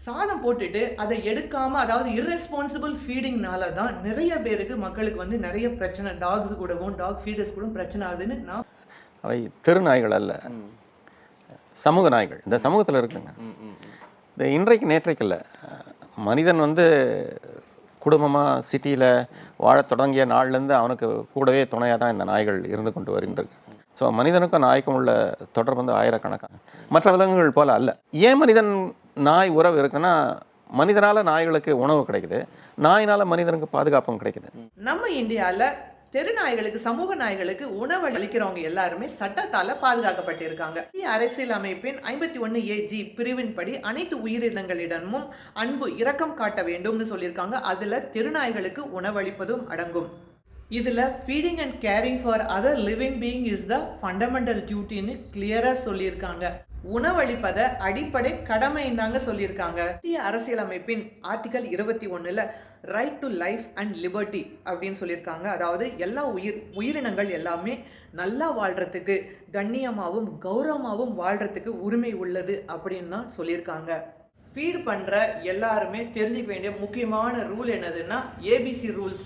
சாதம் போட்டுட்டு அதை எடுக்காம அதாவது இர்ரெஸ்பான்சிபிள் ஃபீடிங்னால தான் நிறைய பேருக்கு மக்களுக்கு வந்து நிறைய பிரச்சனை டாக்ஸ் கூடவும் டாக் ஃபீடர்ஸ் கூட பிரச்சனை ஆகுதுன்னு நான் அவை தெரு நாய்கள் அல்ல, சமூக நாய்கள் இந்த சமூகத்தில் இருக்குங்க. இந்த இன்றைக்கு நேற்றைக்கு இல்லை, மனிதன் வந்து குடும்பமாக சிட்டியில் வாழ தொடங்கிய நாள்லேருந்து அவனுக்கு கூடவே துணையாக தான் இந்த நாய்கள் இருந்து கொண்டு வருகின்றது. ஸோ மனிதனுக்கும் நாய்க்கும் உள்ள தொடர்பு வந்து ஆயிரக்கணக்கான மற்ற விலங்குகள் போல் அல்ல. ஏன் மனிதன் நாய் உறவு இருக்குன்னா, மனிதனால் நாய்களுக்கு உணவு கிடைக்குது, நாயினால் மனிதனுக்கு பாதுகாப்பும் கிடைக்குது. நம்ம இந்தியாவில் தெரு நாய்களுக்கு சமூக நாய்களுக்கு உணவு அளிக்கிறவங்க எல்லாருமே சட்டத்தால பாதுகாக்கப்பட்டிருக்காங்க. அரசியல் அமைப்பின் 51AG பிரிவின்படி அனைத்து உயிரினங்களிடமும் அன்பு இரக்கம் காட்ட வேண்டும்னு சொல்லியிருக்காங்க. அதுல தெருநாய்களுக்கு உணவளிப்பதும் அடங்கும். இதுல feeding and caring for other living being is the fundamental டியூட்டின்னு கிளியரா சொல்லியிருக்காங்க. உணவளிப்பதை அடிப்படை கடமைன்னு தாங்க சொல்லியிருக்காங்க. இந்திய அரசியலமைப்பின் ஆர்டிகல் 21ல right to life and liberty அப்படின்னு சொல்லியிருக்காங்க. அதாவது எல்லா உயிரினங்கள் எல்லாமே நல்லா வாழ்கிறதுக்கு, கண்ணியமாகவும் கௌரவமாகவும் வாழ்கிறதுக்கு உரிமை உள்ளது அப்படின்னு தான் சொல்லியிருக்காங்க. ஃபீட் பண்ணுற எல்லாருமே தெரிஞ்சுக்க வேண்டிய முக்கியமான ரூல் என்னதுன்னா ABC rules,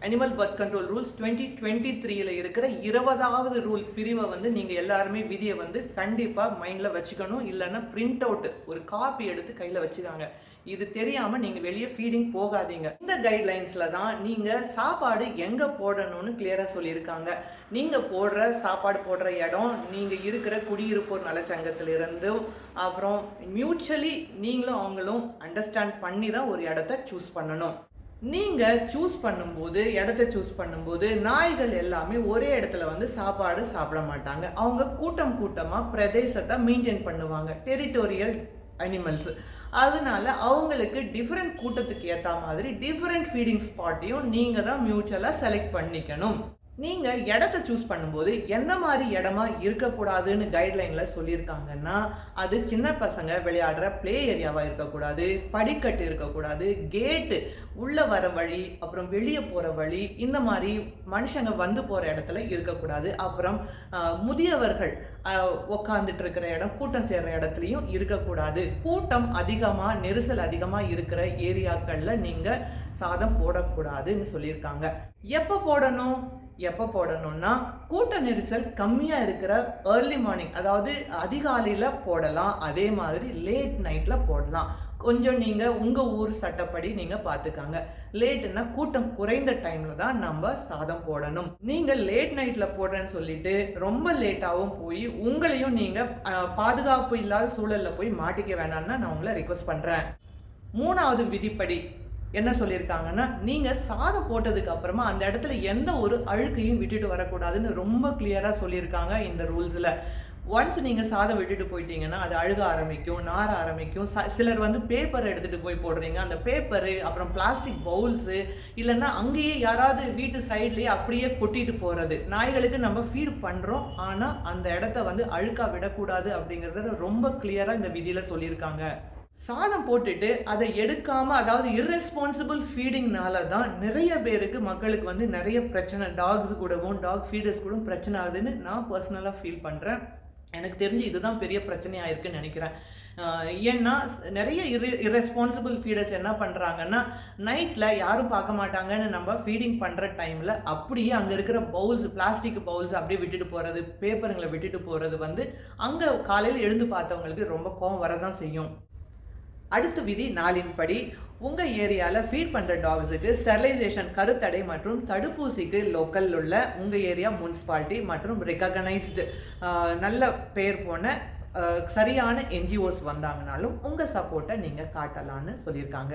animal birth control rules 2023ல் இருக்கிற 20வது ரூல் பிரிவை வந்து நீங்கள் எல்லாருமே விதியை வந்து கண்டிப்பாக மைண்டில் வச்சுக்கணும். இல்லைன்னா பிரிண்ட் அவுட் ஒரு காப்பி எடுத்து கையில் வச்சுக்காங்க. இது தெரியாமல் நீங்கள் வெளியே ஃபீடிங் போகாதீங்க. இந்த கைட்லைன்ஸில் தான் நீங்கள் சாப்பாடு எங்கே போடணும்னு கிளியராக சொல்லியிருக்காங்க. நீங்கள் சாப்பாடு போடுற இடம் நீங்கள் இருக்கிற குடியிருப்போர் நலச்சங்கத்திலிருந்தும் அப்புறம் மியூச்சுவலி நீங்களும் அவங்களும் அண்டர்ஸ்டாண்ட் பண்ணி தான் ஒரு இடத்த சூஸ் பண்ணணும். நீங்கள் இடத்த சூஸ் பண்ணும்போது நாய்கள் எல்லாமே ஒரே இடத்துல வந்து சாப்பாடு சாப்பிட மாட்டாங்க. அவங்க கூட்டமாக பிரதேசத்தை மெயின்டைன் பண்ணுவாங்க, டெரிட்டோரியல் அனிமல்ஸ். அதனால அவங்களுக்கு டிஃப்ரெண்ட் கூட்டத்துக்கு ஏற்ற மாதிரி டிஃப்ரெண்ட் ஃபீடிங் ஸ்பாட்டையும் நீங்கள் தான் மியூச்சுவலாக செலக்ட் பண்ணிக்கணும். நீங்கள் இடத்த சூஸ் பண்ணும்போது எந்த மாதிரி இடமா இருக்கக்கூடாதுன்னு கைட்லைனில் சொல்லியிருக்காங்கன்னா, அது சின்ன பசங்க விளையாடுற ப்ளே ஏரியாவாக இருக்கக்கூடாது, படிக்கட்டு இருக்கக்கூடாது, கேட்டு உள்ளே வர வழி, அப்புறம் வெளியே போகிற வழி, இந்த மாதிரி மனுஷங்க வந்து போகிற இடத்துல இருக்கக்கூடாது. அப்புறம் முதியவர்கள் உக்காந்துட்டு இருக்கிற இடம், கூட்டம் சேர்ற இடத்துலையும் இருக்கக்கூடாது. கூட்டம் அதிகமாக நெரிசல் அதிகமாக இருக்கிற ஏரியாக்களில் நீங்கள் சாதம் போடக்கூடாதுன்னு சொல்லியிருக்காங்க. எப்போ போடணும்னா கூட்ட நெரிசல் கம்மியாக இருக்கிற ஏர்லி மார்னிங், அதாவது அதிகாலையில் போடலாம். அதே மாதிரி லேட் நைட்டில் போடலாம். கொஞ்சம் நீங்கள் உங்கள் ஊர் சட்டப்படி நீங்கள் பார்த்துக்காங்க. லேட்டுன்னா கூட்டம் குறைந்த டைமில் தான் நம்ம சாதம் போடணும். நீங்கள் லேட் நைட்டில் போடுறேன்னு சொல்லிட்டு ரொம்ப லேட்டாகவும் போய் உங்களையும் நீங்கள் பாதுகாப்பு இல்லாத சூழலில் போய் மாட்டிக்க வேணாம்னு நான் உங்களை ரிக்வெஸ்ட் பண்ணுறேன். 3வது விதிப்படி என்ன சொல்லியிருக்காங்கன்னா, நீங்கள் சாதம் போட்டதுக்கு அப்புறமா அந்த இடத்துல எந்த ஒரு அழுக்கையும் விட்டுட்டு வரக்கூடாதுன்னு ரொம்ப கிளியராக சொல்லியிருக்காங்க இந்த ரூல்ஸில். ஒன்ஸ் நீங்கள் சாதம் விட்டுட்டு போயிட்டீங்கன்னா அது அழுக ஆரம்பிக்கும், நார ஆரம்பிக்கும். சிலர் வந்து பேப்பரை எடுத்துகிட்டு போய் போடுறீங்க. அந்த பேப்பரு, அப்புறம் பிளாஸ்டிக் பவுல்ஸு, இல்லைன்னா அங்கேயே யாராவது வீட்டு சைட்லேயே அப்படியே கொட்டிட்டு போகிறது. நாய்களுக்கு நம்ம ஃபீட் பண்ணுறோம், ஆனால் அந்த இடத்த வந்து அழுக்காக விடக்கூடாது அப்படிங்கிறத ரொம்ப கிளியராக இந்த விதியில் சொல்லியிருக்காங்க. சாதம் போட்டுட்டு அதை எடுக்காம அதாவது இர்ரெஸ்பான்சிபிள் ஃபீடிங்னால தான் நிறைய பேருக்கு மக்களுக்கு வந்து நிறைய பிரச்சனை டாக்ஸ் கூடவும் டாக் ஃபீடர்ஸ் கூட பிரச்சனை ஆகுதுன்னு நான் பர்சனலாக ஃபீல் பண்ணுறேன். எனக்கு தெரிஞ்சு இதுதான் பெரிய பிரச்சனையாக இருக்குன்னு நினைக்கிறேன். ஏன்னா நிறைய இர்ரெஸ்பான்சிபிள் ஃபீடர்ஸ் என்ன பண்ணுறாங்கன்னா, நைட்டில் யாரும் பார்க்க மாட்டாங்கன்னு நம்ம ஃபீடிங் பண்ணுற டைமில் அப்படியே அங்கே இருக்கிற பவுல்ஸ், பிளாஸ்டிக் பவுல்ஸ் அப்படியே விட்டுட்டு போகிறது, பேப்பருங்களை விட்டுட்டு போகிறது வந்து அங்கே காலையில் எழுந்து பார்த்தவங்களுக்கு ரொம்ப கோவம் வரதான் செய்யும். அடுத்த விதி 4ன் படி உங்கள் ஏரியாவில் ஃபீட் பண்ணுற டாக்ஸுக்கு ஸ்டெரிலைசேஷன், கருத்தடை மற்றும் தடுப்பூசிக்கு லோக்கலில் உள்ள உங்கள் ஏரியா முனிசிபாலிட்டி மற்றும் ரெகக்னைஸ்டு நல்ல பேர் போன சரியான NGOs வந்தாங்கனாலும் உங்கள் சப்போர்ட்டை நீங்கள் காட்டலான்னு சொல்லியிருக்காங்க.